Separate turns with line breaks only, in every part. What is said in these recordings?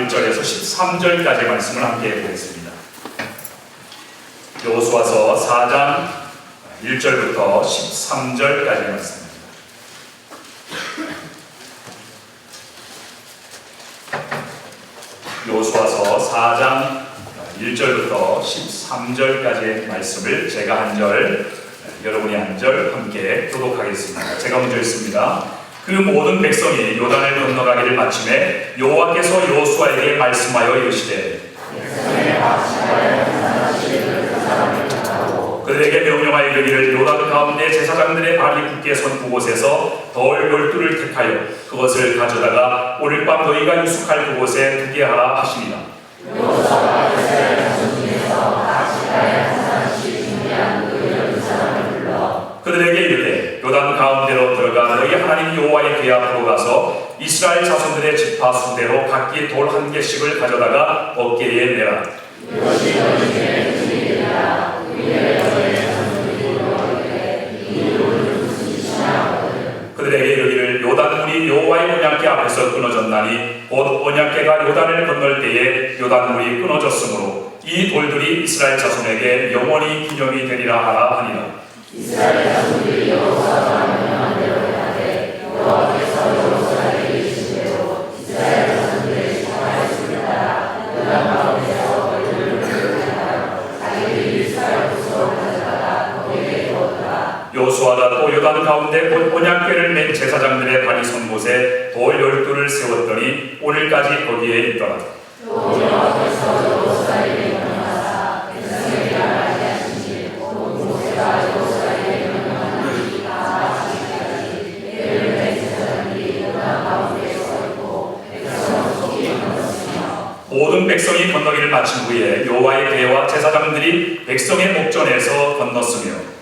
1절에서 13절까지 말씀을 함께 보겠습니다. 여호수아서 4장 1절부터 13절까지 말씀입니다. 여호수아서 4장 1절부터 13절까지의 말씀을 제가 한 절, 여러분이 한 절 함께 교독하겠습니다. 제가 먼저 읽습니다. 그 모든 백성이 요단을 건너가기를 마침에 여호와께서 여호수아에게 말씀하여 이르시되 그들에게 명령하여 이르기를 요단 가운데 제사장들의 발이 굳게 선 그곳에서 돌 12를 택하여 그것을 가져다가 오늘 밤 너희가 유숙할 그곳에 두게 하라 하시니라. 그들에게 이르되 요단 가운데로 들어가 너희 하나님 여호와의 궤 앞으로 가서 이스라엘 자손들의 지파 수대로 각기 돌 한 개씩을 가져다가 어깨에 매라. 그들에게 이르기를 요단 물이 여호와의 언약궤 앞에서 끊어졌나니 곧 언약궤가 요단을 건널 때에 요단 물이 끊어졌으므로 이 돌들이 이스라엘 자손에게 영원히 기념이 되리라 하라 하니라. 이스라엘 자손들이 여호수아가 명령한 대로 행하되 여호와께서 여호수아에게 이르신 대로 이스라엘 자손들의 지파의 수를 따라 요단 가운데서 돌들을 분출하여 자기들이 이스라엘 곳으로 가져다가 거기에 두었더라. 여호수아가 또 요단 가운데 곧 언약궤를 맨 제사장들의 발이 선 곳에 돌 12를 세웠더니 오늘까지 거기에 있더라. 또 여호와께서 여호수아에게 명령하사 백성에게 말하게 하시니 곧 모세가 여호수아에게 명령한 일이 다 마치기까지 때를 맨 제사장들이 요단 가운데 서 있고 백성은 거기에 건넜으며 모든 백성이 건너기를 마친 후에 여호와의 궤와 제사장들이 백성의 목전에서 건넜으며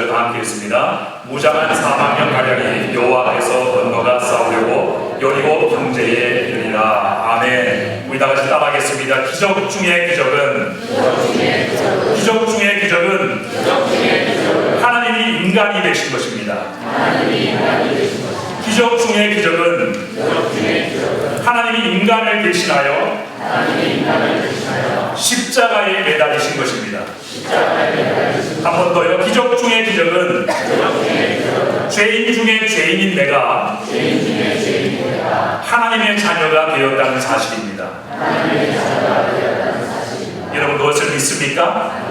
다 함께 있습니다. 무장한 4만 가량이 여호와 앞에서 건너가 싸우려고 여리고 경제에 이르리라. 아멘. 우리 다 같이 따라하겠습니다. 기적 중의 기적은 하나님이 인간이 되신 것입니다. 기적 중의 기적은 하나님이 인간을 대신하여 십자가에 매달리신 것입니다. 한 번 더요. 기적 중의 기적은 죄인 중에 죄인인 내가 하나님의 자녀가 되었다는 사실입니다. 여러분 그것을 믿습니까?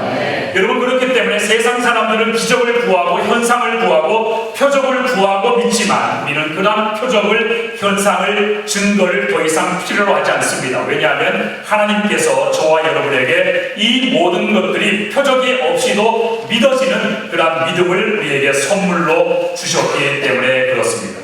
여러분 그렇기 때문에 세상 사람들은 기적을 구하고 현상을 구하고 표적을 구하고 믿지만 우리는 그런 표적을 현상을 증거를 더 이상 필요로 하지 않습니다. 왜냐하면 하나님께서 저와 여러분에게 이 모든 것들이 표적이 없이도 믿어지는 그런 믿음을 우리에게 선물로 주셨기 때문에 그렇습니다.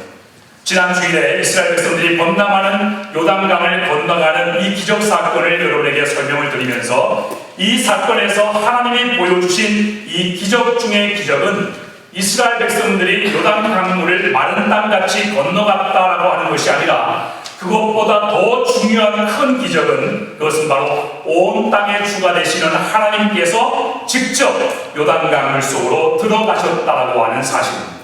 지난 주일에 이스라엘 백성들이 범람하는 요단강을 건너가는 이 기적 사건을 여러분에게 설명을 드리면서 이 사건에서 하나님이 보여주신 이 기적 중의 기적은 이스라엘 백성들이 요단 강물을 마른 땅같이 건너갔다라고 하는 것이 아니라 그것보다 더 중요한 큰 기적은 그것은 바로 온 땅의 주가 되시는 하나님께서 직접 요단강물 속으로 들어가셨다라고 하는 사실입니다.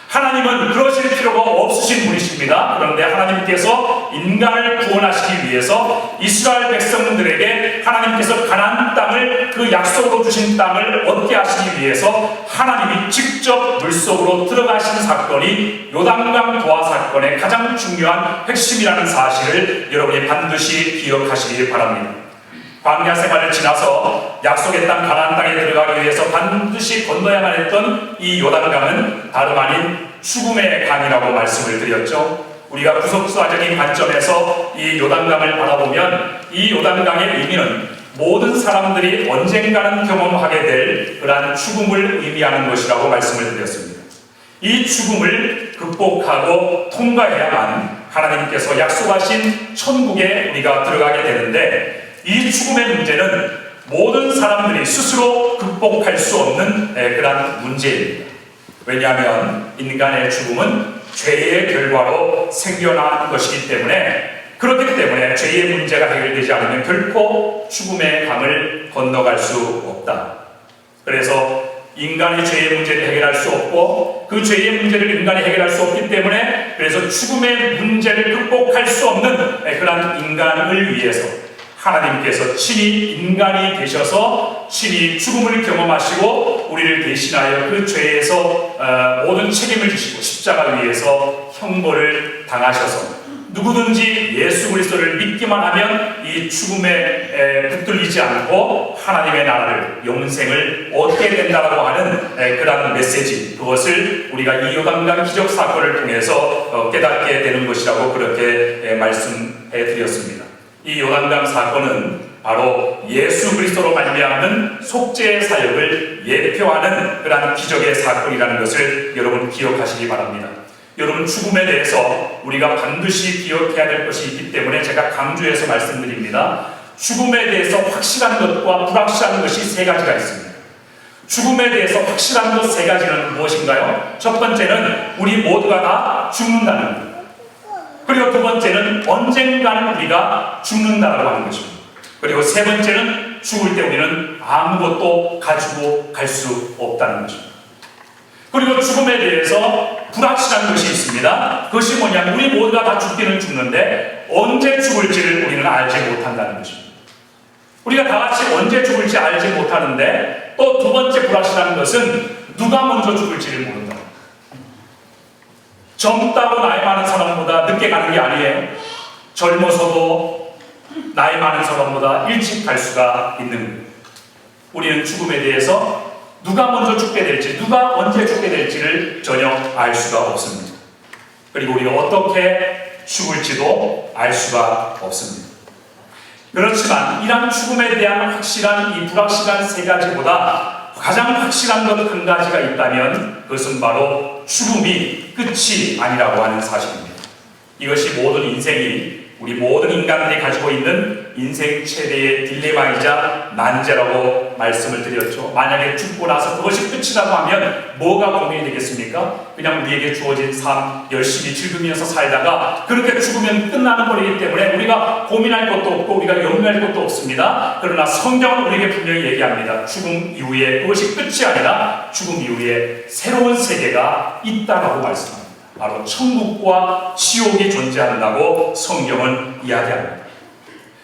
하나님은 그러실 필요가 없으신 분이십니다. 그런데 하나님께서 인간을 구원하시기 위해서 이스라엘 백성들에게 하나님께서 가나안 땅을 그 약속으로 주신 땅을 얻게 하시기 위해서 하나님이 직접 물속으로 들어가신 사건이 요단강 도하 사건의 가장 중요한 핵심이라는 사실을 여러분이 반드시 기억하시기 바랍니다. 광야 생활을 지나서 약속의 땅 가나안 땅에 들어가기 위해서 반드시 건너야만 했던 이 요단강은 다름 아닌 죽음의 강이라고 말씀을 드렸죠. 우리가 구속사적인 관점에서 이 요단강을 바라보면 이 요단강의 의미는 모든 사람들이 언젠가는 경험하게 될 그러한 죽음을 의미하는 것이라고 말씀을 드렸습니다. 이 죽음을 극복하고 통과해야만 하나님께서 약속하신 천국에 우리가 들어가게 되는데 이 죽음의 문제는 모든 사람들이 스스로 극복할 수 없는 그런 문제입니다. 왜냐하면 인간의 죽음은 죄의 결과로 생겨난 것이기 때문에 그렇기 때문에 죄의 문제가 해결되지 않으면 결코 죽음의 강을 건너갈 수 없다. 그래서 인간이 죄의 문제를 해결할 수 없고 그 죄의 문제를 인간이 해결할 수 없기 때문에 그래서 죽음의 문제를 극복할 수 없는 그런 인간을 위해서 하나님께서 친히 인간이 되셔서 친히 죽음을 경험하시고 우리를 대신하여 그 죄에서 모든 책임을 지시고 십자가 위에서 형벌을 당하셔서 누구든지 예수 그리스도를 믿기만 하면 이 죽음에 붙들리지 않고 하나님의 나라를 영생을 얻게 된다고 하는 그런 메시지, 그것을 우리가 이 요단강 기적 사건을 통해서 깨닫게 되는 것이라고 그렇게 말씀해 드렸습니다. 이 요단강 사건은 바로 예수 그리스도로 말미암는 속죄의 사역을 예표하는 그러한 기적의 사건이라는 것을 여러분 기억하시기 바랍니다. 여러분, 죽음에 대해서 우리가 반드시 기억해야 될 것이 있기 때문에 제가 강조해서 말씀드립니다. 죽음에 대해서 확실한 것과 불확실한 것이 세 가지가 있습니다. 죽음에 대해서 확실한 것 세 가지는 무엇인가요? 첫 번째는 우리 모두가 다 죽는다는 것. 그리고 두 번째는 언젠가는 우리가 죽는다라고 하는 것입니다. 그리고 세 번째는 죽을 때 우리는 아무것도 가지고 갈 수 없다는 것입니다. 그리고 죽음에 대해서 불확실한 것이 있습니다. 그것이 뭐냐면 우리 모두가 다 죽기는 죽는데 언제 죽을지를 우리는 알지 못한다는 것입니다. 우리가 다 같이 언제 죽을지 알지 못하는데 또 두 번째 불확실한 것은 누가 먼저 죽을지를 모른다. 젊다고 나이 많은 사람보다 늦게 가는 게 아니에요. 젊어서도 나이 많은 사람보다 일찍 갈 수가 있는 거예요. 우리는 죽음에 대해서 누가 먼저 죽게 될지, 누가 언제 죽게 될지를 전혀 알 수가 없습니다. 그리고 우리가 어떻게 죽을지도 알 수가 없습니다. 그렇지만 이러한 죽음에 대한 확실한 이 불확실한 세 가지보다 가장 확실한 것 한 가지가 있다면 그것은 바로 죽음이 끝이 아니라고 하는 사실입니다. 이것이 모든 인생이 우리 모든 인간들이 가지고 있는 인생 최대의 딜레마이자 난제라고 말씀을 드렸죠. 만약에 죽고 나서 그것이 끝이라고 하면 뭐가 고민이 되겠습니까? 그냥 우리에게 주어진 삶 열심히 즐기면서 살다가 그렇게 죽으면 끝나는 거이기 때문에 우리가 고민할 것도 없고 우리가 염려할 것도 없습니다. 그러나 성경은 우리에게 분명히 얘기합니다. 죽음 이후에 그것이 끝이 아니라 죽음 이후에 새로운 세계가 있다라고 말씀합니다. 바로 천국과 지옥이 존재한다고 성경은 이야기합니다.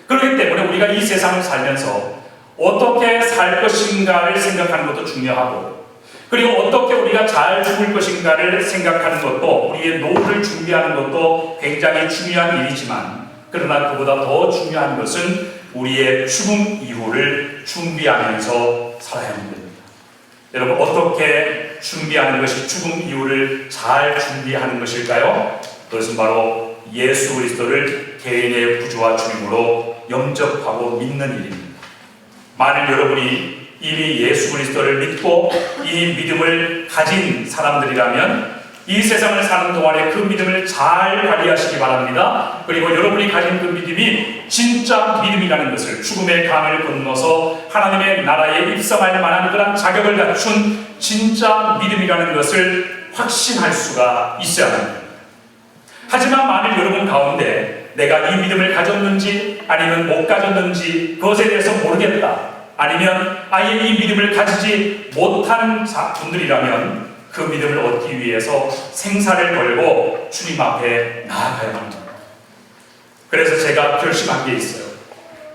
그렇기 때문에 우리가 이 세상을 살면서 어떻게 살 것인가를 생각하는 것도 중요하고 그리고 어떻게 우리가 잘 죽을 것인가를 생각하는 것도 우리의 노후를 준비하는 것도 굉장히 중요한 일이지만 그러나 그보다 더 중요한 것은 우리의 죽음 이후를 준비하면서 살아야 합니다. 여러분, 어떻게 준비하는 것이 죽음 이후를 잘 준비하는 것일까요? 그것은 바로 예수 그리스도를 개인의 구주와 주님으로 영접하고 믿는 일입니다. 만일 여러분이 이미 예수 그리스도를 믿고 이 믿음을 가진 사람들이라면 이 세상을 사는 동안에 그 믿음을 잘 발휘하시기 바랍니다. 그리고 여러분이 가진 그 믿음이 진짜 믿음이라는 것을 죽음의 강을 건너서 하나님의 나라에 입성할 만한 그런 자격을 갖춘 진짜 믿음이라는 것을 확신할 수가 있어야 합니다. 하지만 만일 여러분 가운데 내가 이 믿음을 가졌는지 아니면 못 가졌는지 그것에 대해서 모르겠다, 아니면 아예 이 믿음을 가지지 못한 분들이라면 그 믿음을 얻기 위해서 생사를 걸고 주님 앞에 나아가야 합니다. 그래서 제가 결심한 게 있어요.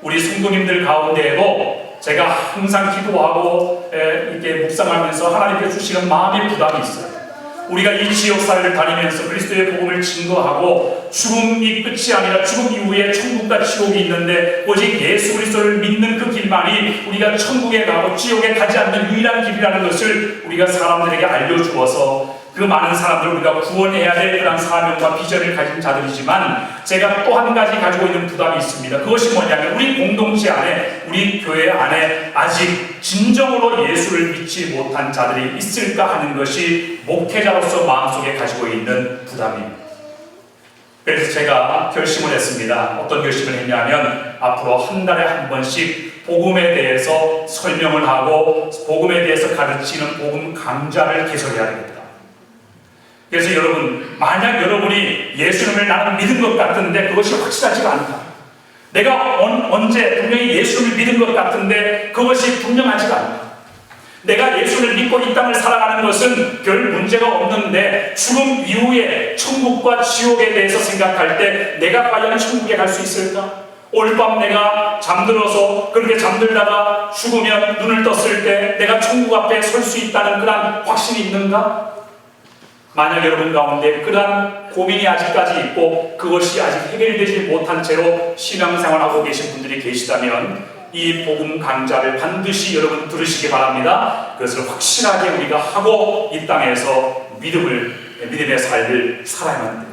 우리 성도님들 가운데에도 제가 항상 기도하고 이렇게 묵상하면서 하나님께 주시는 마음의 부담이 있어요. 우리가 이 지역사회를 다니면서 그리스도의 복음을 증거하고 죽음이 끝이 아니라 죽음 이후에 천국과 지옥이 있는데 오직 예수 그리스도를 믿는 그 길만이 우리가 천국에 가고 지옥에 가지 않는 유일한 길이라는 것을 우리가 사람들에게 알려주어서 그 많은 사람들을 우리가 구원해야 될 그런 사명과 비전을 가진 자들이지만 제가 또 한 가지 가지고 있는 부담이 있습니다. 그것이 뭐냐면 우리 공동체 안에, 우리 교회 안에 아직 진정으로 예수를 믿지 못한 자들이 있을까 하는 것이 목회자로서 마음속에 가지고 있는 부담입니다. 그래서 제가 결심을 했습니다. 어떤 결심을 했냐면 앞으로 한 달에 한 번씩 복음에 대해서 설명을 하고 복음에 대해서 가르치는 복음 강좌를 개설해야 되겠다. 그래서 여러분, 만약 여러분이 예수님을 나는 믿은 것 같은데 그것이 확실하지가 않다. 내가 언제 분명히 예수님을 믿은 것 같은데 그것이 분명하지가 않다. 내가 예수를 믿고 이 땅을 살아가는 것은 별 문제가 없는데 죽음 이후에 천국과 지옥에 대해서 생각할 때 내가 과연 천국에 갈 수 있을까? 오늘 밤 내가 잠들어서 그렇게 잠들다가 죽으면 눈을 떴을 때 내가 천국 앞에 설 수 있다는 그런 확신이 있는가? 만약 여러분 가운데 그러한 고민이 아직까지 있고 그것이 아직 해결되지 못한 채로 신앙생활하고 계신 분들이 계시다면 이 복음 강좌를 반드시 여러분 들으시기 바랍니다. 그것을 확실하게 우리가 하고 이 땅에서 믿음의 삶을 살아야만 돼요.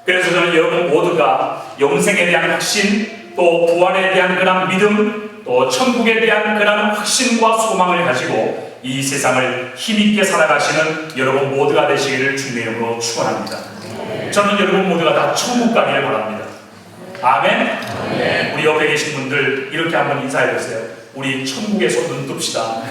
그래서 저는 여러분 모두가 영생에 대한 확신, 또 부활에 대한 그런 믿음, 또 천국에 대한 그런 확신과 소망을 가지고 이 세상을 힘있게 살아가시는 여러분 모두가 되시기를 주님의 이름으로 축원합니다. 저는 여러분 모두가 다 천국 가기를 바랍니다. 아멘. 우리 옆에 계신 분들 이렇게 한번 인사해 보세요. 우리 천국에서 눈 뜹시다.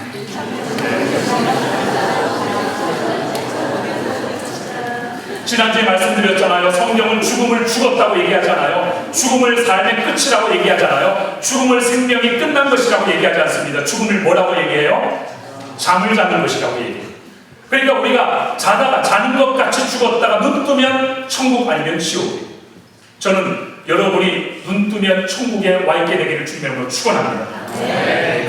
지난주에 말씀드렸잖아요. 성경은 죽음을 죽었다고 얘기하잖아요. 죽음을 삶의 끝이라고 얘기하잖아요. 죽음을 생명이 끝난 것이라고 얘기하지 않습니다. 죽음을 뭐라고 얘기해요? 잠을 자는 것이라고 얘기해요. 그러니까 우리가 자다가 자는 것 같이 죽었다가 눈 뜨면 천국 아니면 지옥이에요. 저는 여러분이 눈 뜨면 천국에 와 있게 되기를 주님으로 축원합니다.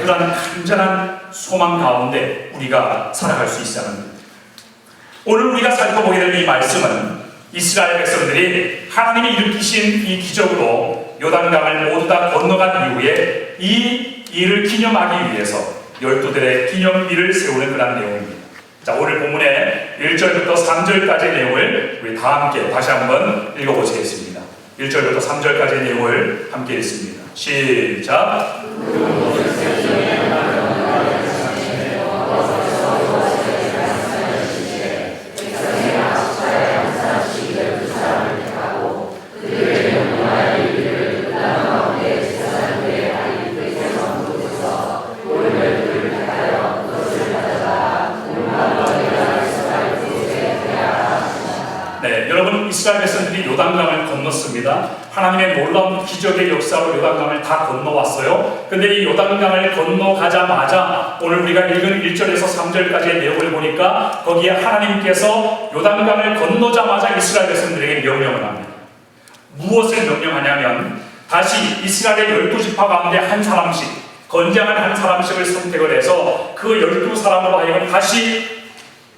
그런 간절한 소망 가운데 우리가 살아갈 수 있어야 합니다. 오늘 우리가 살펴보게 될 이 말씀은 이스라엘 백성들이 하나님이 일으키신 이 기적으로 요단강을 모두 다 건너간 이후에 이 일을 기념하기 위해서 12들의 기념일을 세우는 그런 내용입니다. 자, 오늘 본문의 1절부터 3절까지의 내용을 우리 다 함께 다시 한번 읽어보시겠습니다. 1절부터 3절까지의 내용을 함께 읽습니다. 시작! 이스라엘 백성들이 요단강을 건넜습니다. 하나님의 놀라운 기적의 역사로 요단강을 다 건너왔어요. 근데 이 요단강을 건너가자마자 오늘 우리가 읽은 1절에서 3절까지의 내용을 보니까 거기에 하나님께서 요단강을 건너자마자 이스라엘 백성들에게 명령을 합니다. 무엇을 명령하냐면 다시 이스라엘의 12지파 가운데 한 사람씩, 건장한 한 사람씩을 선택을 해서 그 12사람으로 하여금 다시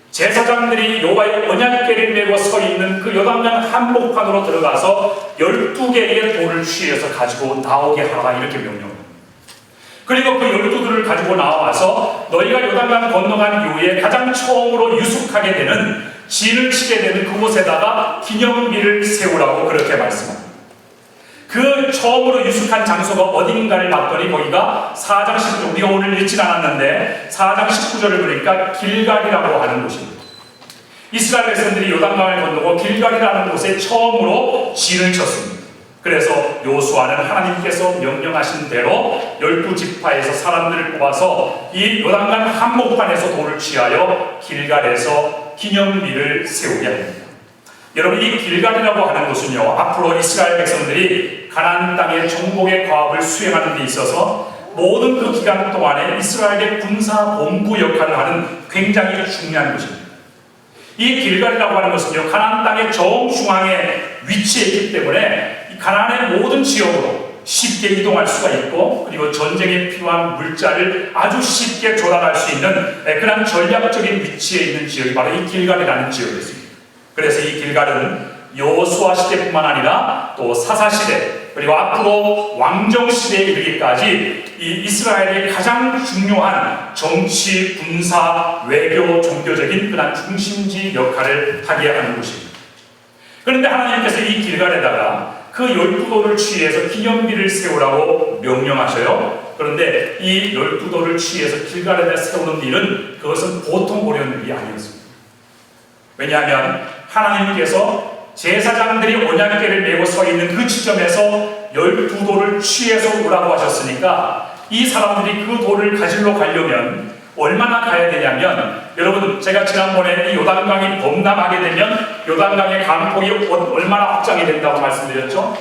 제사장들이 여호와의 언약궤를 메고 서 있는 그 요단강 한복판으로 들어가서 12개의 돌을 취해서 가지고 나오게 하라, 이렇게 명령합니다. 그리고 그 12돌을 가지고 나와서 너희가 요단강 건너간 이후에 가장 처음으로 유숙하게 되는 진을 치게 되는 그곳에다가 기념비를 세우라고 그렇게 말씀합니다. 그 처음으로 유숙한 장소가 어딘가를 봤더니 거기가 4장 19절, 우리가 오늘 읽진 않았는데 4장 19절을 보니까 길갈이라고 하는 곳입니다. 이스라엘 백성들이 요단강을 건너고 길갈이라는 곳에 처음으로 진을 쳤습니다. 그래서 요수아는 하나님께서 명령하신 대로 12지파에서 사람들을 뽑아서 이 요단강 한복판에서 돌을 취하여 길갈에서 기념비를 세우게 합니다. 여러분, 이 길갈이라고 하는 곳은요, 앞으로 이스라엘 백성들이 가나안 땅의 정복의 과업을 수행하는 데 있어서 모든 그 기간 동안에 이스라엘의 군사 본부 역할을 하는 굉장히 중요한 곳입니다. 이 길갈이라고 하는 것은요, 가나안 땅의 정중앙에 위치해 있기 때문에 이 가나안의 모든 지역으로 쉽게 이동할 수가 있고, 그리고 전쟁에 필요한 물자를 아주 쉽게 조달할 수 있는 그런 전략적인 위치에 있는 지역이 바로 이 길갈이라는 지역이었습니다. 그래서 이 길갈은 여호수아 시대뿐만 아니라 또 사사 시대, 그리고 앞으로 왕정 시대에 이르기까지 이 이스라엘의 가장 중요한 정치, 군사, 외교, 종교적인 그런 중심지 역할을 하게 하는 곳입니다. 그런데 하나님께서 이 길갈에다가 그 12돌을 취해서 기념비를 세우라고 명령하셔요. 그런데 이 12돌을 취해서 길갈에다 세우는 일은 그것은 보통 어려운 일이 아니었습니다. 왜냐하면 하나님께서 제사장들이 언약궤를 메고 서 있는 그 지점에서 12돌을 취해서 오라고 하셨으니까 이 사람들이 그 돌을 가지러 가려면 얼마나 가야 되냐면 여러분, 제가 지난번에 이 요단강이 범람하게 되면 요단강의 강폭이 얼마나 확장이 된다고 말씀드렸죠?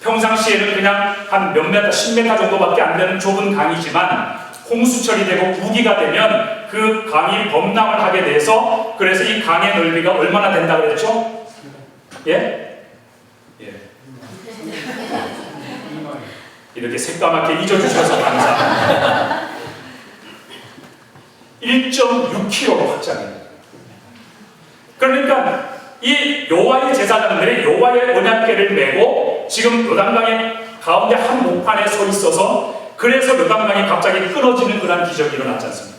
평상시에는 그냥 한 몇 메터, 10m 정도밖에 안 되는 좁은 강이지만 홍수철이 되고 우기가 되면 그 강이 범람을 하게 돼서, 그래서 이 강의 넓이가 얼마나 된다고 그랬죠? 예? 예. 이렇게 새까맣게 잊어주셔서 감사합니다. 1.6km로 확장해요. 그러니까 이 여호와의 제사장들이 여호와의 언약궤를 메고 지금 요단강의 가운데 한 목판에 서 있어서, 그래서 요단강이 갑자기 끊어지는 그런 기적이 일어났지 않습니까?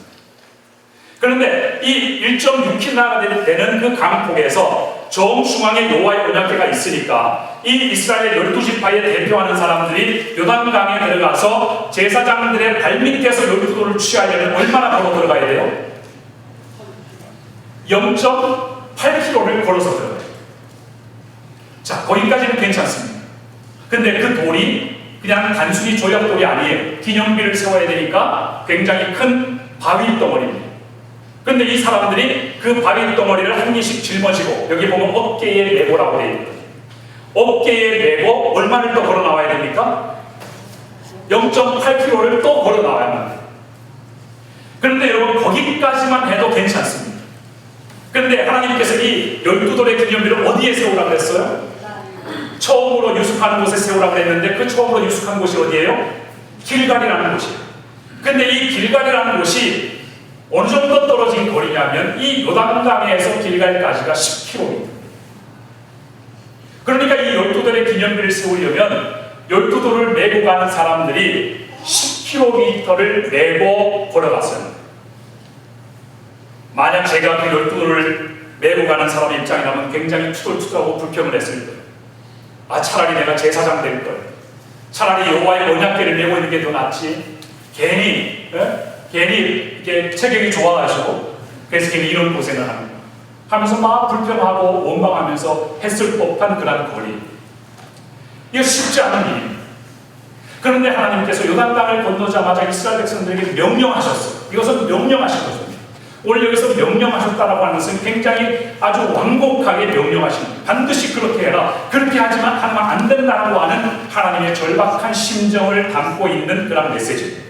그런데 이 1.6km가 되는 그 강폭에서 정중앙에 여호와의 언약궤가 있으니까 이 이스라엘 12지파에 대표하는 사람들이 요단강에 들어가서 제사장들의 발밑에서 12도를 취하려면 얼마나 걸어 들어가야 돼요? 0.8km를 걸어서 들어가요. 자, 거기까지는 괜찮습니다. 근데 그 돌이 그냥 단순히 조약돌이 아니에요. 기념비를 세워야 되니까 굉장히 큰 바위 덩어리입니다. 근데 이 사람들이 그 바위 덩어리를 한 개씩 짊어지고, 여기 보면 어깨에 메고라고 되어 있거든요. 어깨에 메고 얼마를 더 걸어 나와야 됩니까? 0.8km를 또 걸어 나와야만 합니다. 그런데 여러분, 거기까지만 해도 괜찮습니다. 그런데 하나님께서 이 12돌의 기념비를 어디에 세우라고 했어요? 처음으로 유숙하는 곳에 세우라고 했는데, 그 처음으로 유숙한 곳이 어디예요? 길갈이라는 곳이에요. 근데 이 길갈이라는 곳이 어느 정도 떨어진 거리냐면 이 요단강에서 길갈까지가 10km입니다. 그러니까 이 12돌의 기념비를 세우려면 12돌을 메고 가는 사람들이 10km를 메고 걸어갔어요. 만약 제가 그 12돌을 메고 가는 사람 입장이라면 굉장히 투덜투덜하고 불평을 했을 거예요. 아, 차라리 내가 제사장 될 걸. 차라리 여호와의 언약궤를 메고 있는 게 더 낫지. 괜히 이렇게 체격이 좋아가지고 그래서 괜히 이런 고생을 합니다. 하면서 막 불평하고 원망하면서 했을 법한 그런 거리. 이거 쉽지 않은 일입니다. 그런데 하나님께서 요단강을 건너자마자 이스라엘 백성들에게 명령하셨어요. 이것은 명령하신 것입니다. 오늘 여기서 명령하셨다라고 하는 것은 굉장히 아주 완곡하게 명령하신 겁니다. 반드시 그렇게 해라. 그렇게 하면 안 된다고 하는 하나님의 절박한 심정을 담고 있는 그런 메시지입니다.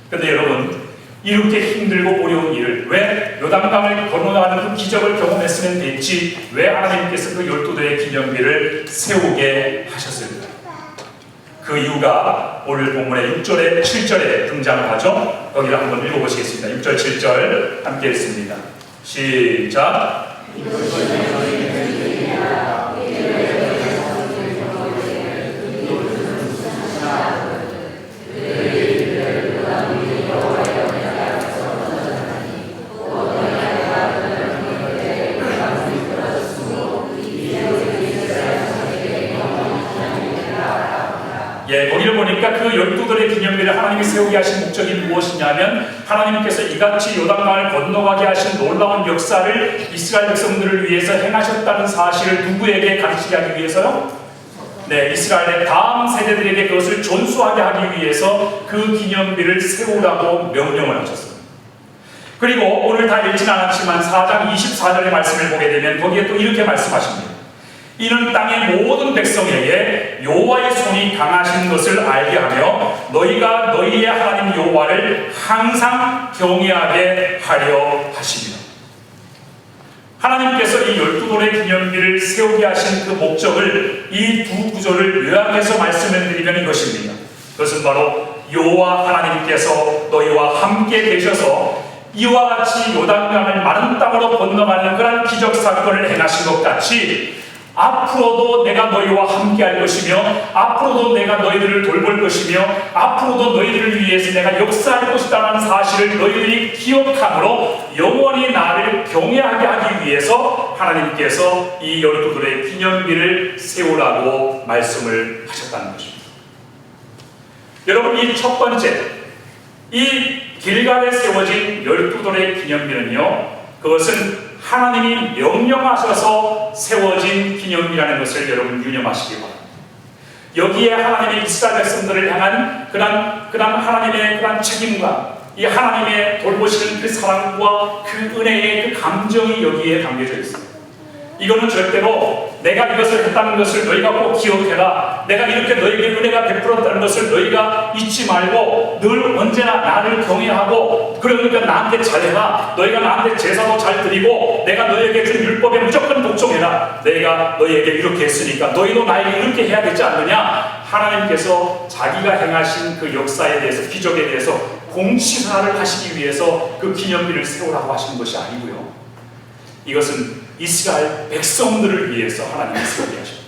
그런데 여러분, 이렇게 힘들고 어려운 일을 왜 요단강을 건너가는 그 기적을 경험했으면 됐지, 왜 하나님께서 그 12돌의 기념비를 세우게 하셨을까? 그 이유가 오늘 본문의 6절에 7절에 등장을 하죠. 거기를 한번 읽어보시겠습니다. 6절 7절 함께 읽습니다. 시작. 예, 거기를 보니까 그 12돌의 기념비를 하나님이 세우게 하신 목적이 무엇이냐면, 하나님께서 이같이 요단강을 건너가게 하신 놀라운 역사를 이스라엘 백성들을 위해서 행하셨다는 사실을 누구에게 가르치게 하기 위해서요? 네, 이스라엘의 다음 세대들에게 그것을 전수하게 하기 위해서 그 기념비를 세우라고 명령을 하셨습니다. 그리고 오늘 다 읽진 않았지만 4장 24절의 말씀을 보게 되면 거기에 또 이렇게 말씀하십니다. 이는 땅의 모든 백성에게 여호와의 손이 강하신 것을 알게 하며 너희가 너희의 하나님 여호와를 항상 경외하게 하려 하시며. 하나님께서 이 12돌의 기념비를 세우게 하신 그 목적을 이 두 구절을 요약해서 말씀을 드리면 이것입니다. 그것은 바로 여호와 하나님께서 너희와 함께 계셔서 이와 같이 요단강을 마른 땅으로 건너가는 그런 기적 사건을 행하신 것 같이 앞으로도 내가 너희와 함께 할 것이며, 앞으로도 내가 너희들을 돌볼 것이며, 앞으로도 너희들을 위해서 내가 역사할 것이라는 사실을 너희들이 기억함으로 영원히 나를 경외하게 하기 위해서 하나님께서 이 12돌의 기념비를 세우라고 말씀을 하셨다는 것입니다. 여러분, 이 첫 번째, 이 길갈에 세워진 12돌의 기념비는요, 그것은 하나님이 명령하셔서 세워진 기념이라는 것을 여러분 유념하시기 바랍니다. 여기에 하나님의 이스라엘 백성들을 향한 그런 하나님의 그런 책임과 이 하나님의 돌보시는 그 사랑과 그 은혜의 그 감정이 여기에 담겨져 있어요. 이거는 절대로 내가 이것을 했다는 것을 너희가 꼭 기억해라, 내가 이렇게 너희에게 은혜가 베풀었다는 것을 너희가 잊지 말고 늘 언제나 나를 경외하고 그러니까 나한테 잘해라, 너희가 나한테 제사도 잘 드리고 내가 너희에게 준 율법에 무조건 복종해라, 내가 너희에게 이렇게 했으니까 너희도 나에게 이렇게 해야 되지 않느냐. 하나님께서 자기가 행하신 그 역사에 대해서, 기적에 대해서 공시사를 하시기 위해서 그 기념비를 세우라고 하시는 것이 아니고요, 이것은 이스라엘 백성들을 위해서 하나님이 세우게 하십니다.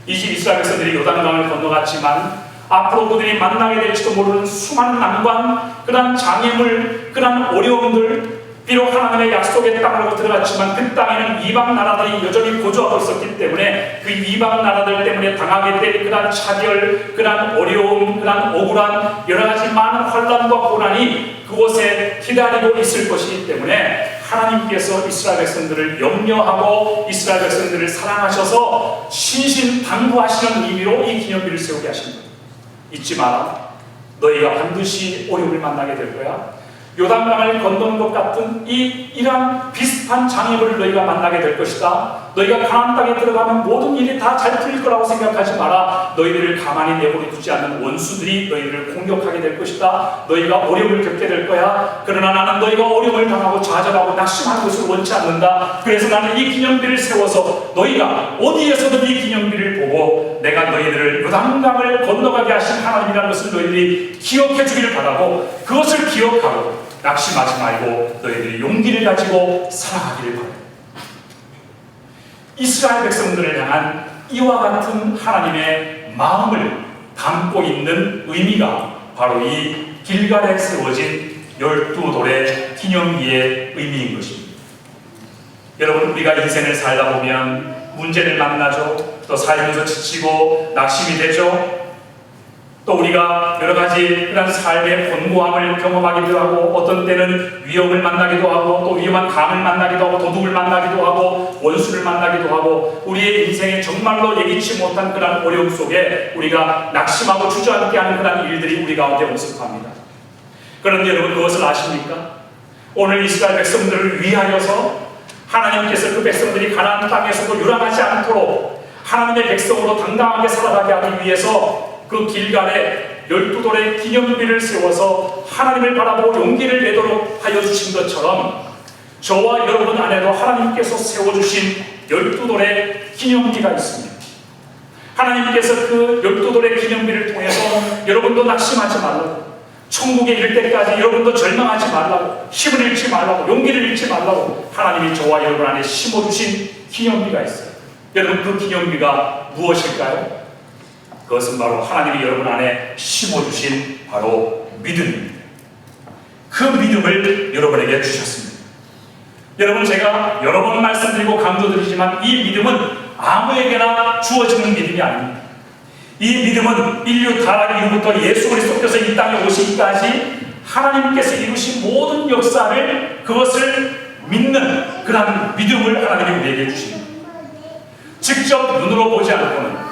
이스라엘 백성들이 요단강을 건너갔지만 앞으로 그들이 만나게 될지도 모르는 수많은 난관, 그러한 장애물, 그러한 어려움들, 비록 하나님의 약속의 땅으로 들어갔지만 그 땅에는 이방 나라들이 여전히 거주하고 있었기 때문에 그 이방 나라들 때문에 당하게 될 그러한 차별, 그러한 어려움, 그러한 억울한 여러 가지 많은 환난과 고난이 그곳에 기다리고 있을 것이기 때문에 하나님께서 이스라엘 백성들을 염려하고 이스라엘 백성들을 사랑하셔서 신신당부하시는 의미로 이 기념비를 세우게 하신 거예요. 잊지 마라, 너희가 반드시 어려움을 만나게 될 거야. 요단강을 건너는 것 같은 이러한 비슷한 장애물을 너희가 만나게 될 것이다. 너희가 가나안 땅에 들어가면 모든 일이 다 잘 풀릴 거라고 생각하지 마라. 너희들을 가만히 내버려 두지 않는 원수들이 너희들을 공격하게 될 것이다. 너희가 어려움을 겪게 될 거야. 그러나 나는 너희가 어려움을 당하고 좌절하고 낙심하는 것을 원치 않는다. 그래서 나는 이 기념비를 세워서 너희가 어디에서든 이 기념비를 보고 내가 너희들을 요단강을 건너가게 하신 하나님이라는 것을 너희들이 기억해 주기를 바라고, 그것을 기억하고 낙심하지 말고 너희들이 용기를 가지고 살아가기를 바랍니다. 이스라엘 백성들을 향한 이와 같은 하나님의 마음을 담고 있는 의미가 바로 이 길갈에 세워진 12돌의 기념비의 의미인 것입니다. 여러분, 우리가 인생을 살다 보면 문제를 만나죠. 또 살면서 지치고 낙심이 되죠. 또 우리가 여러 가지 그런 삶의 곤고함을 경험하기도 하고, 어떤 때는 위험을 만나기도 하고, 또 위험한 강을 만나기도 하고, 도둑을 만나기도 하고, 원수를 만나기도 하고, 우리의 인생에 정말로 예기치 못한 그런 어려움 속에 우리가 낙심하고 주저앉게 하는 그런 일들이 우리 가운데 모습합니다. 그런데 여러분, 그것을 아십니까? 오늘 이스라엘 백성들을 위하여서 하나님께서 그 백성들이 가나안 땅에서도 요란하지 않도록 하나님의 백성으로 당당하게 살아가게 하기 위해서 그 길갈에 12돌의 기념비를 세워서 하나님을 바라보고 용기를 내도록 하여 주신 것처럼 저와 여러분 안에도 하나님께서 세워주신 12돌의 기념비가 있습니다. 하나님께서 그 12돌의 기념비를 통해서 여러분도 낙심하지 말라고, 천국에 이를 때까지 여러분도 절망하지 말라고, 힘을 잃지 말라고, 용기를 잃지 말라고 하나님이 저와 여러분 안에 심어주신 기념비가 있어요. 여러분, 그 기념비가 무엇일까요? 그것은 바로 하나님이 여러분 안에 심어주신 바로 믿음입니다. 그 믿음을 여러분에게 주셨습니다. 여러분, 제가 여러 번 말씀드리고 강조드리지만 이 믿음은 아무에게나 주어지는 믿음이 아닙니다. 이 믿음은 인류 타락 이후부터 예수 그리스도께서 이 땅에 오시기까지 하나님께서 이루신 모든 역사를, 그것을 믿는 그런 믿음을 하나님이 우리에게 주십니다. 직접 눈으로 보지 않고는,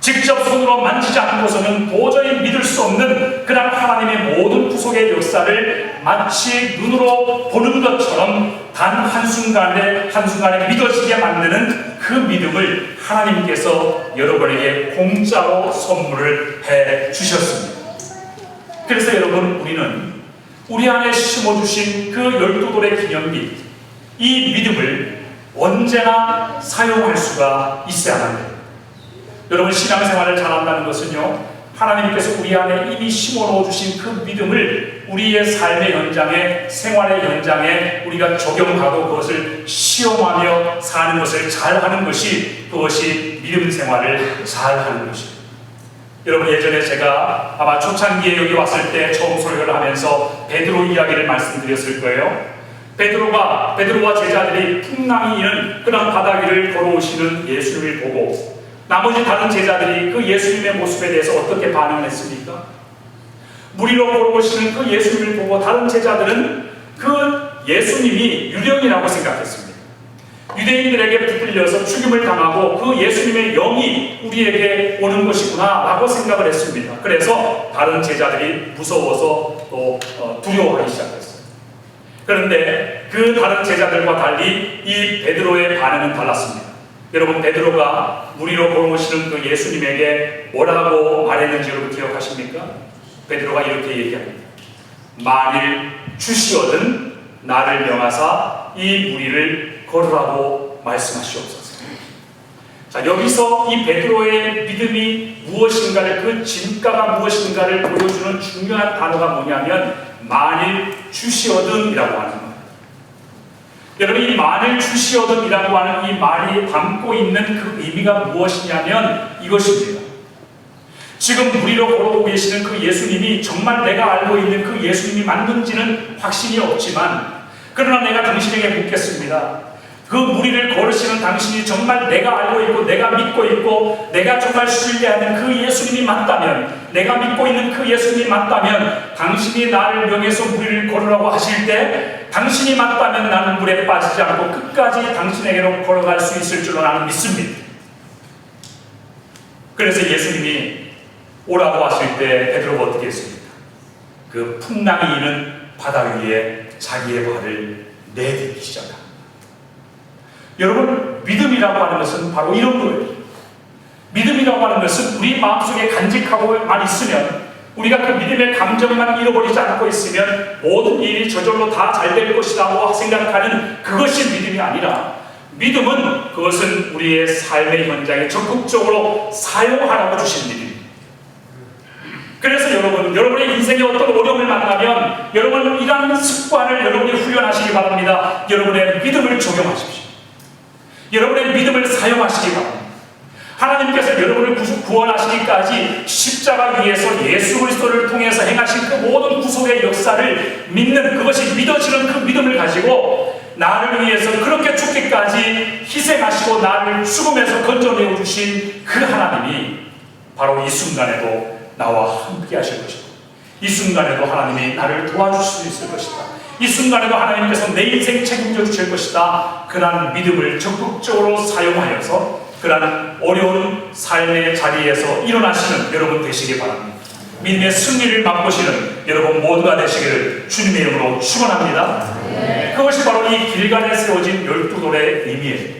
직접 손으로 만지지 않고서는 도저히 믿을 수 없는 그런 하나님의 모든 구속의 역사를 마치 눈으로 보는 것처럼 단 한순간에 믿어지게 만드는 그 믿음을 하나님께서 여러분에게 공짜로 선물을 해 주셨습니다. 그래서 여러분, 우리는 우리 안에 심어주신 그 12돌의 기념비, 이 믿음을 언제나 사용할 수가 있어야 합니다. 여러분, 신앙생활을 잘한다는 것은요, 하나님께서 우리 안에 이미 심어놓아 주신 그 믿음을 우리의 삶의 현장에, 생활의 현장에 우리가 적용하고 그것을 시험하며 사는 것을 잘하는 것이, 그것이 믿음 생활을 잘하는 것입니다. 여러분, 예전에 제가 아마 초창기에 여기 왔을 때 처음 설교를 하면서 베드로 이야기를 말씀드렸을 거예요. 베드로와 제자들이 풍랑이 이는 그런 바다 위를 걸어오시는 예수님을 보고 나머지 다른 제자들이 그 예수님의 모습에 대해서 어떻게 반응을 했습니까? 물 위로 걸어오시는 그 예수님을 보고 다른 제자들은 그 예수님이 유령이라고 생각했습니다. 유대인들에게 붙들려서 죽임을 당하고 그 예수님의 영이 우리에게 오는 것이구나 라고 생각을 했습니다. 그래서 다른 제자들이 무서워서 또 두려워하기 시작했어요. 그런데 그 다른 제자들과 달리 이 베드로의 반응은 달랐습니다. 여러분, 베드로가 무리로 걸어오시는 그 예수님에게 뭐라고 말했는지 여러분 기억하십니까? 베드로가 이렇게 얘기합니다. 만일 주시거든 나를 명하사 이 무리를 걸으라고 말씀하시옵소서. 자, 여기서 이 베드로의 믿음이 무엇인가를, 그 진가가 무엇인가를 보여주는 중요한 단어가 뭐냐면 만일 주시거든이라고 하는 거예요. 여러분, 이 만일 주시거든이라고 하는 이 말이 담고 있는 그 의미가 무엇이냐면 이것입니다. 지금 무리로 걸어오고 계시는 그 예수님이 정말 내가 알고 있는 그 예수님이 맞는지는 확신이 없지만, 그러나 내가 당신에게 묻겠습니다. 그 무리를 걸으시는 당신이 정말 내가 알고 있고 내가 믿고 있고 내가 정말 신뢰하는 그 예수님이 맞다면, 내가 믿고 있는 그 예수님이 맞다면 당신이 나를 명해서 무리를 걸으라고 하실 때 당신이 맞다면 나는 물에 빠지지 않고 끝까지 당신에게로 걸어갈 수 있을 줄로 나는 믿습니다. 그래서 예수님이 오라고 하실 때 베드로가 어떻게 했습니까? 그 풍랑이 있는 바다 위에 자기의 발을 내딛기 시작합니다. 여러분, 믿음이라고 하는 것은 바로 이런 거예요. 믿음이라고 하는 것은 우리 마음속에 간직하고만 있으면, 우리가 그 믿음의 감정만 잃어버리지 않고 있으면 모든 일이 저절로 다 잘 될 것이라고 생각하는 그것이 믿음이 아니라, 믿음은 그것은 우리의 삶의 현장에 적극적으로 사용하라고 주신 믿음. 그래서 여러분의 인생에 어떤 어려움을 만나면 여러분 이러한 습관을 여러분이 훈련하시기 바랍니다. 여러분의 믿음을 적용하십시오. 여러분의 믿음을 사용하시기 바랍니다. 하나님께서 여러분을 구원하시기까지 십자가 위에서 예수 그리스도를 통해서 행하신 그 모든 구속의 역사를 믿는, 그것이 믿어지는 그 믿음을 가지고 나를 위해서 그렇게 죽기까지 희생하시고 나를 죽음에서 건져내어 주신 그 하나님이 바로 이 순간에도 나와 함께 하실 것이다. 이 순간에도 하나님이 나를 도와줄 수 있을 것이다. 이 순간에도 하나님께서 내 인생 책임져 주실 것이다. 그러한 믿음을 적극적으로 사용하여서 그러한 어려운 삶의 자리에서 일어나시는 여러분 되시기 바랍니다. 믿음의 승리를 맛보시는 여러분 모두가 되시기를 주님의 이름으로 축원합니다. 그것이 바로 이 길갈에 세워진 12돌의 의미예요.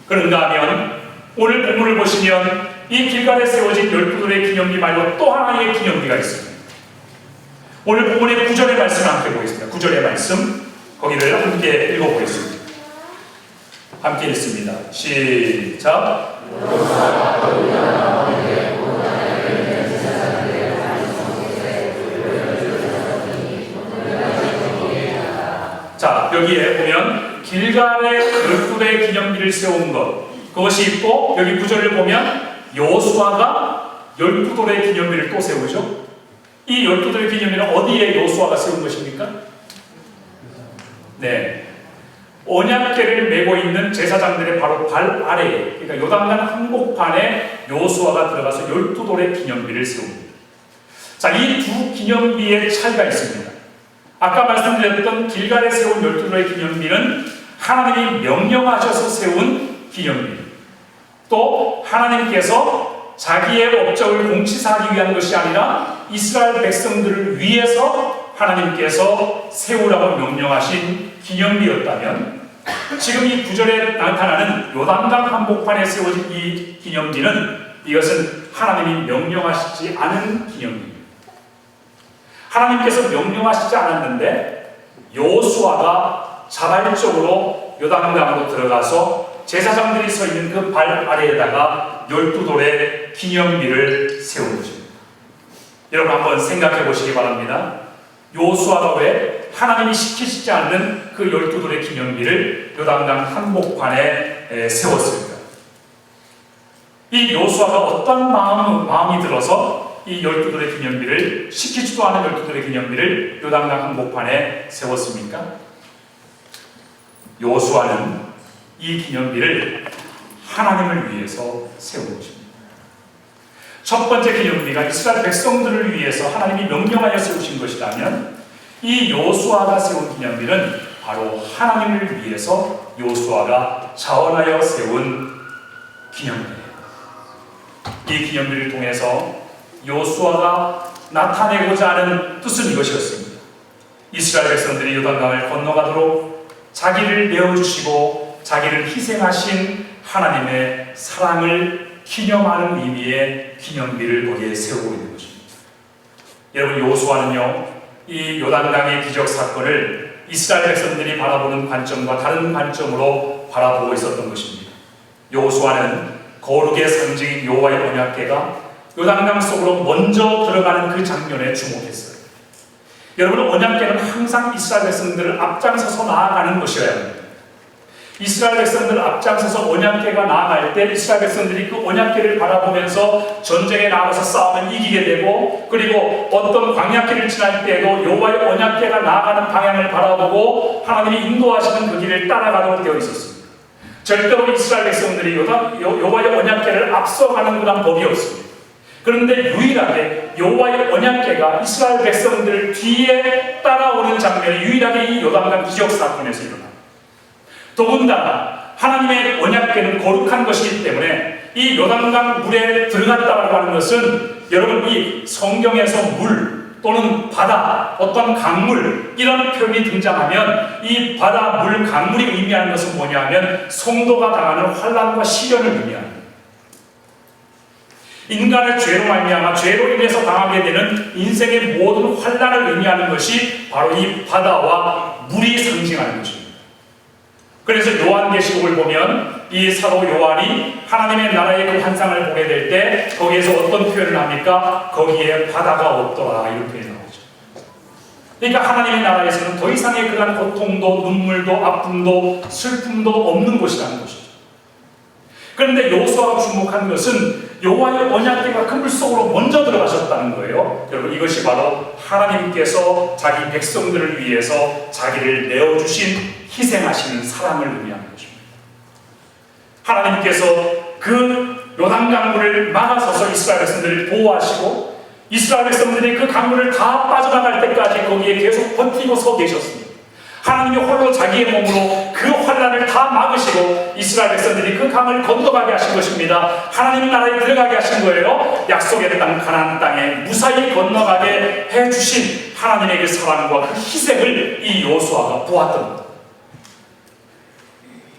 그런가 하면 오늘 본문을 보시면 이 길갈에 세워진 12돌의 기념비 말고 또 하나의 기념비가 있습니다. 오늘 본문의 9절의 말씀을 함께 보겠습니다. 9절의 말씀, 거기를 함께 읽어보겠습니다. 함께 읽습니다. 시작. 자, 여기에 보면 길갈에 12돌의 기념비를 세운 것, 그것이 있고, 여기 9절을 보면 여호수아가 12돌의 기념비를 또 세우죠. 이 12돌의 기념비는 어디에 여호수아가 세운 것입니까? 네, 언약궤를 메고 있는 제사장들의 바로 발 아래에, 그러니까 요단강 한복판에 여호수아가 들어가서 12돌의 기념비를 세웁니다. 자, 이 두 기념비의 차이가 있습니다. 아까 말씀드렸던 길갈에 세운 12돌의 기념비는 하나님이 명령하셔서 세운 기념비, 또 하나님께서 자기의 업적을 공치사하기 위한 것이 아니라 이스라엘 백성들을 위해서 하나님께서 세우라고 명령하신 기념비였다면, 지금 이 9절에 나타나는 요단강 한복판에 세워진 이 기념비는 이것은 하나님이 명령하시지 않은 기념비입니다. 하나님께서 명령하시지 않았는데 여호수아가 자발적으로 요단강으로 들어가서 제사장들이 서 있는 그 발 아래에다가 12돌의 기념비를 세운 것입니다. 여러분 한번 생각해 보시기 바랍니다. 여호수아가 왜 하나님이 시키시지 않는 그 12돌의 기념비를 요단강 한복판에 세웠을까? 이 여호수아가 어떤 마음이 들어서 이 12돌의 기념비를, 시키지도 않은 12돌의 기념비를 요단강 한복판에 세웠습니까? 여호수아는 이 기념비를 하나님을 위해서 세운 것입니다. 첫 번째 기념비가 이스라엘 백성들을 위해서 하나님이 명령하여 세우신 것이라면, 이 여호수아가 세운 기념비는 바로 하나님을 위해서 요수아가 자원하여 세운 기념비예요. 이 기념비를 통해서 요수아가 나타내고자 하는 뜻은 이것이었습니다. 이스라엘 백성들이 요단강을 건너가도록 자기를 내어주시고 자기를 희생하신 하나님의 사랑을 기념하는 의미의 기념비를 거기에 세우고 있는 것입니다. 여러분, 요수아는요, 이 요단강의 기적 사건을 이스라엘 백성들이 바라보는 관점과 다른 관점으로 바라보고 있었던 것입니다. 요수아는 거룩의 상징인 여호와의 언약궤가 요단강 속으로 먼저 들어가는 그 장면에 주목했어요. 여러분, 언약궤는 항상 이스라엘 백성들을 앞장서서 나아가는 것이어야 합니다. 이스라엘 백성들 앞장서서 언약궤가 나아갈 때 이스라엘 백성들이 그 언약궤를 바라보면서 전쟁에 나가서 싸우면 이기게 되고, 그리고 어떤 광야길을 지날 때에도 여호와의 언약궤가 나아가는 방향을 바라보고 하나님이 인도하시는 그 길을 따라가도록 되어 있었습니다. 절대로 이스라엘 백성들이 여호와의 언약궤를 앞서가는 그런 법이 없습니다. 그런데 유일하게 여호와의 언약궤가 이스라엘 백성들 뒤에 따라오는 장면이 유일하게 이 요단강 기적 사건에서 일어납니다. 더군다나 하나님의 언약궤는 거룩한 것이기 때문에 이 요단강 물에 들어갔다고 하는 것은, 여러분, 이 성경에서 물 또는 바다, 어떤 강물, 이런 표현이 등장하면 이 바다, 물, 강물이 의미하는 것은 뭐냐 하면 성도가 당하는 환난과 시련을 의미합니다. 인간의 죄로 말미암아 죄로 인해서 당하게 되는 인생의 모든 환난을 의미하는 것이 바로 이 바다와 물이 상징하는 것입니다. 그래서 요한계시록을 보면 이 사도 요한이 하나님의 나라의 그 환상을 보게 될 때 거기에서 어떤 표현을 합니까? 거기에 바다가 없더라, 이런 표현이 나오죠. 그러니까 하나님의 나라에서는 더 이상의 그런 고통도 눈물도 아픔도 슬픔도 없는 곳이라는 것이죠. 그런데 요수아가 주목한 것은 여호와의 언약궤가 그 물속으로 먼저 들어가셨다는 거예요. 여러분, 이것이 바로 하나님께서 자기 백성들을 위해서 자기를 내어주신, 희생하시는 사랑을 의미하는 것입니다. 하나님께서 그 요단강물을 막아서서 이스라엘 백성들을 보호하시고 이스라엘 백성들이 그 강물을 다 빠져나갈 때까지 거기에 계속 버티고 서 계셨습니다. 하나님이 홀로 자기의 몸으로 그 환난을 다 막으시고 이스라엘 백성들이 그 강을 건너가게 하신 것입니다. 하나님 나라에 들어가게 하신 거예요. 약속의 땅 가나안 땅에 무사히 건너가게 해주신 하나님의 그 사랑과 그 희생을 이 요수아가 보았던 겁니다.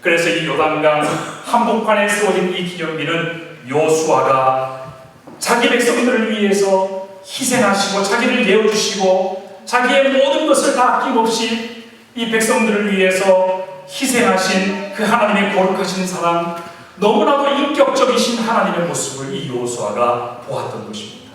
그래서 이 요단강 한복판에 세워진 이 기념비는 요수아가 자기 백성들을 위해서 희생하시고 자기를 내어주시고 자기의 모든 것을 다 아낌없이 이 백성들을 위해서 희생하신 그 하나님의 거룩하신 사랑, 너무나도 인격적이신 하나님의 모습을 이 요수아가 보았던 것입니다.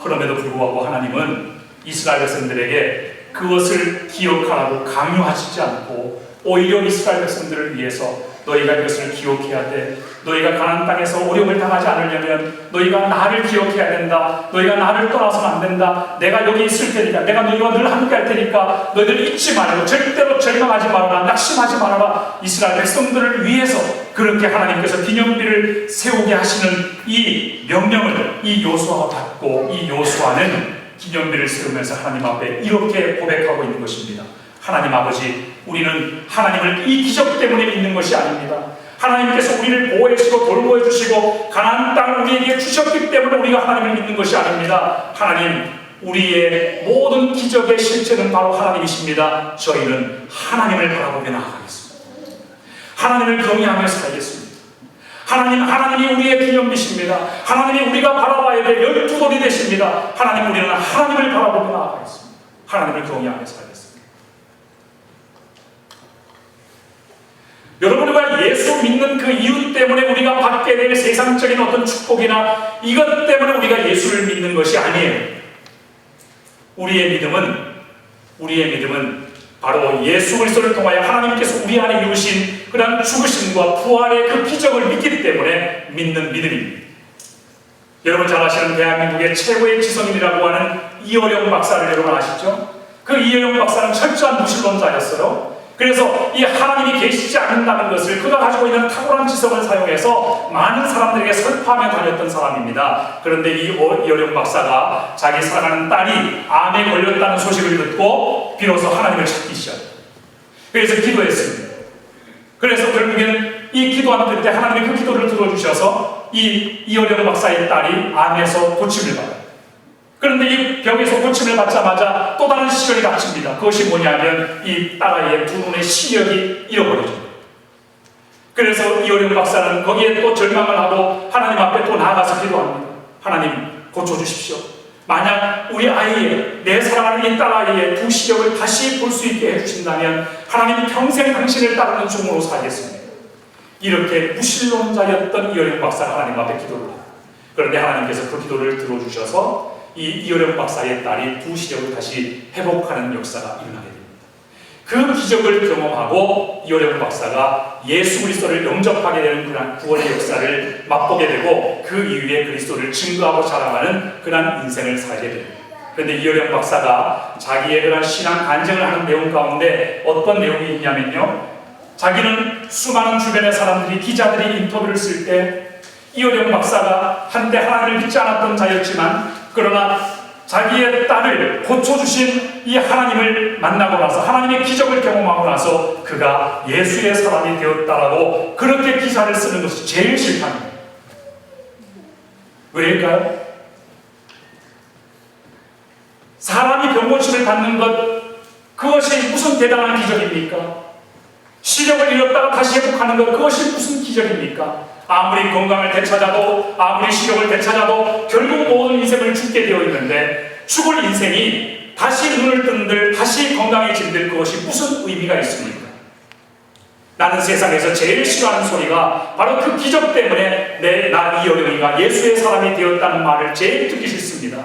그럼에도 불구하고 하나님은 이스라엘 백성들에게 그것을 기억하라고 강요하시지 않고 오히려 이스라엘 백성들을 위해서 너희가 이것을 기억해야 돼. 너희가 가나안 땅에서 어려움을 당하지 않으려면 너희가 나를 기억해야 된다. 너희가 나를 떠나서는 안 된다. 내가 여기 있을 테니까, 내가 너희와 늘 함께 할 테니까 너희들 잊지 말고 절대로 절망하지 말아라. 낙심하지 말아라. 이스라엘 백성들을 위해서 그렇게 하나님께서 기념비를 세우게 하시는 이 명령을 이 요수아가 받고, 이 요수아는 기념비를 세우면서 하나님 앞에 이렇게 고백하고 있는 것입니다. 하나님 아버지, 우리는 하나님을 이 기적 때문에 믿는 것이 아닙니다. 하나님께서 우리를 보호해 주시고 돌보해 주시고 가나안 땅을 우리에게 주셨기 때문에 우리가 하나님을 믿는 것이 아닙니다. 하나님, 우리의 모든 기적의 실체는 바로 하나님이십니다. 저희는 하나님을 바라보며 나아가겠습니다. 하나님을 경외하며 살겠습니다. 하나님이 우리의 기념비십니다. 하나님이 우리가 바라봐야 될 12돌이 되십니다. 하나님, 우리는 하나님을 바라보며 나아가겠습니다. 하나님을 경외하며 살겠습니다. 여러분, 우리가 예수 믿는 그 이유 때문에 우리가 받게 될 세상적인 어떤 축복이나 이것 때문에 우리가 예수를 믿는 것이 아니에요. 우리의 믿음은 바로 예수 그리스도를 통하여 하나님께서 우리 안에 이루신 그런 죽으심과 부활의 그 기적을 믿기 때문에 믿는 믿음입니다. 여러분 잘 아시는 대한민국의 최고의 지성인이라고 하는 이어령 박사를 여러분 아시죠? 그 이어령 박사는 철저한 무신론자였어요. 그래서 이 하나님이 계시지 않는다는 것을 그가 가지고 있는 탁월한 지성을 사용해서 많은 사람들에게 설파하며 다녔던 사람입니다. 그런데 이 이어령 박사가 자기 사랑하는 딸이 암에 걸렸다는 소식을 듣고 비로소 하나님을 찾기 시작합니다. 그래서 기도했습니다. 그래서 결국에는 이 기도하는 때 하나님이 그 기도를 들어주셔서 이 이어령 박사의 딸이 암에서 고침을 받아요. 그런데 이 병에서 고침을 받자마자 또 다른 시련이 닥칩니다. 그것이 뭐냐면 이 딸아이의 두 눈의 시력이 잃어버려집니다. 그래서 이어령 박사는 거기에 또 절망을 하고 하나님 앞에 또 나아가서 기도합니다. 하나님 고쳐주십시오. 만약 우리 아이의, 내 사랑하는 이 딸아이의 두 시력을 다시 볼 수 있게 해주신다면 하나님 평생 당신을 따르는 종으로 살겠습니다. 이렇게 무신론자였던 이어령 박사가 하나님 앞에 기도를 합니다. 그런데 하나님께서 그 기도를 들어주셔서 이 이어령 박사의 딸이 두 시력을 다시 회복하는 역사가 일어나게 됩니다. 그 기적을 경험하고 이어령 박사가 예수 그리스도를 영접하게 되는 그런 구원의 역사를 맛보게 되고 그 이후에 그리스도를 증거하고 자랑하는 그런 인생을 살게 됩니다. 그런데 이어령 박사가 자기의 그런 신앙 간증을 하는 내용 가운데 어떤 내용이 있냐면요, 자기는 수많은 주변의 사람들이, 기자들이 인터뷰를 쓸 때 이어령 박사가 한때 하나님을 믿지 않았던 자였지만 그러나 자기의 딸을 고쳐주신 이 하나님을 만나고 나서 하나님의 기적을 경험하고 나서 그가 예수의 사람이 되었다라고 그렇게 기사를 쓰는 것이 제일 싫답니다. 왜일까요? 사람이 병고침을 받는 것, 그것이 무슨 대단한 기적입니까? 시력을 잃었다가 다시 회복하는 것, 그것이 무슨 기적입니까? 아무리 건강을 되찾아도, 아무리 시력을 되찾아도 결국 모든 인생을 죽게 되어 있는데 죽을 인생이 다시 눈을 뜬들, 다시 건강해진들 그것이 무슨 의미가 있습니까? 나는 세상에서 제일 싫어하는 소리가 바로 그 기적 때문에 나 이어령이가 예수의 사람이 되었다는 말을 제일 듣기 싫습니다.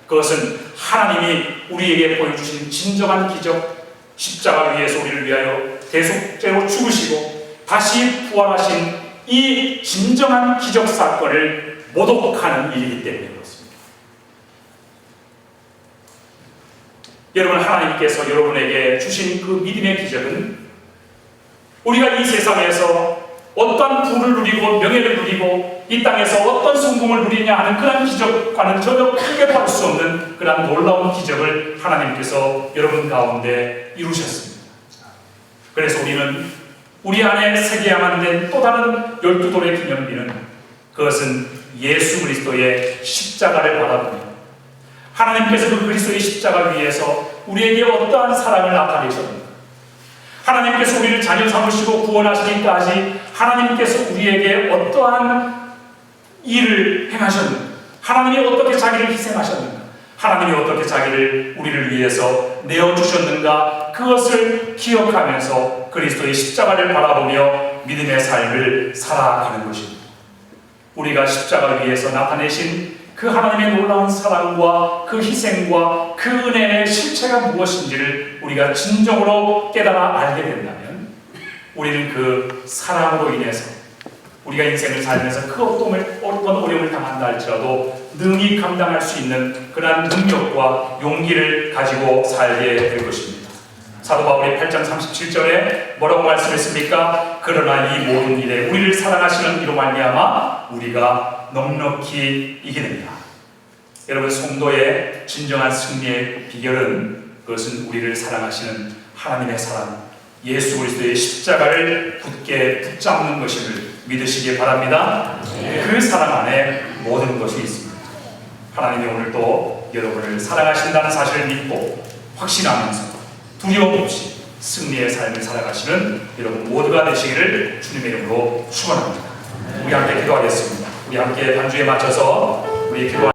그것은 하나님이 우리에게 보여주신 진정한 기적, 십자가 위에서 우리를 위하여 대속죄로 죽으시고 다시 부활하신 이 진정한 기적 사건을 모독하는 일이기 때문에 그렇습니다. 여러분, 하나님께서 여러분에게 주신 그 믿음의 기적은 우리가 이 세상에서 어떤 부를 누리고 명예를 누리고 이 땅에서 어떤 성공을 누리냐 하는 그런 기적과는 전혀 비교할 수 없는 그런 놀라운 기적을 하나님께서 여러분 가운데 이루셨습니다. 그래서 우리는 우리 안에 새겨야만 된 또 다른 12돌의 기념비는 그것은 예수 그리스도의 십자가를 바라보며 하나님께서 그 그리스도의 십자가 위에서 우리에게 어떠한 사랑을 나타내셨는가, 하나님께서 우리를 자녀 삼으시고 구원하시기까지 하나님께서 우리에게 어떠한 일을 행하셨는가, 하나님이 어떻게 자기를 희생하셨는가, 하나님이 어떻게 자기를 우리를 위해서 내어주셨는가, 그것을 기억하면서 그리스도의 십자가를 바라보며 믿음의 삶을 살아가는 것입니다. 우리가 십자가 위에서 나타내신 그 하나님의 놀라운 사랑과 그 희생과 그 은혜의 실체가 무엇인지를 우리가 진정으로 깨달아 알게 된다면 우리는 그 사랑으로 인해서 우리가 인생을 살면서 그 어떤 어려움을 당한다 할지라도 능히 감당할 수 있는 그러한 능력과 용기를 가지고 살게 될 것입니다. 사도 바울이 8장 37절에 뭐라고 말씀했습니까? 그러나 이 모든 일에 우리를 사랑하시는 이로 말미암아 우리가 넉넉히 이기느니라. 여러분, 성도의 진정한 승리의 비결은 그것은 우리를 사랑하시는 하나님의 사랑, 예수 그리스도의 십자가를 굳게 붙잡는 것임을 믿으시기 바랍니다. 그 사랑 안에 모든 것이 있습니다. 하나님이 오늘도 여러분을 사랑하신다는 사실을 믿고 확신하면서 두려움 없이 승리의 삶을 살아가시는 여러분 모두가 되시기를 주님의 이름으로 축원합니다. 우리 함께 기도하겠습니다. 우리 함께 반주에 맞춰서 우리 기도